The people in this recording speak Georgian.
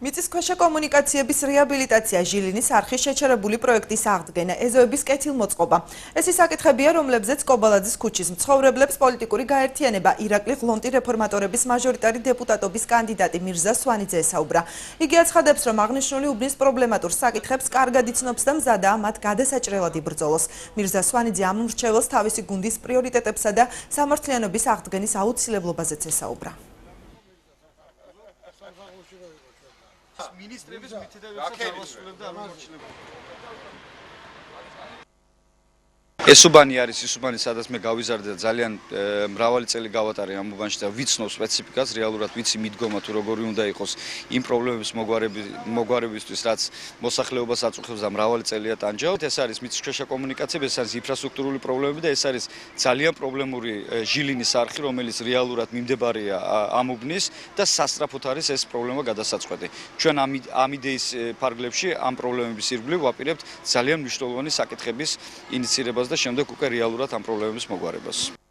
მიწისქვეშა კომუნიკაციების რეაბილიტაცია, ჟილინის არხის შეჩერებული პროექტის აღდგენა, ეზოების კეთილმოწყობა. ეს ის საკითხებია, რომლებზეც კობალაძის ქუჩის მცხოვრებლებს პოლიტიკური გაერთიანება ირაკლი ღლონტი რეფორმატორების მაჟორიტარი დეპუტატობის კანდიდატი მირზა სვანიძე ესაუბრა. იგი აცხადებს, რომ აღნიშნული უბნის პრობლემატურ საკითხებს კარგად იცნობს და მზადაა მათ გადასაჭრელად იბრძოლოს. მირზა სვანიძე ამ მრჩეველს თავისი გუნდის პრიორიტეტებსა და სამართლიანობის აღდგენის აუცილებლობაზეც ესაუბრა. Ministrების მითითებებსაც აღასრულებდა ამ მორჩილებებს. ესუბანი არის ისუბანი, სადაც მე გავიზარდე და ძალიან მრავალი წელი გავატარე ამ უბანში და ვიცნობ სპეციფიკას, რეალურად ვიცი მიდგომა თუ როგორი უნდა იყოს იმ პრობლემების მოგვარებისთვის, რაც მოსახლეობას აწუხებს და მრავალი წელია ტანჯავ. ეს არის მიწისქვეშა კომუნიკაციები, ეს არის ინფრასტრუქტურული პრობლემები და ეს არის ძალიან პრობლემური ჟილინის არხი, რომელიც რეალურად მიმდებარეა ამ უბნის და სასწრაფოდ არის ეს პრობლემა გადასაწყვეტი. ჩვენ ამ იდეის ფარგლებში ამ პრობლემების ირგვლივ ვაპირებთ ძალიან მნიშვნელოვანი საკითხების ინიციირებას და შემდეგ უკვე რეალურად ამ პრობლემების მოგვარებას.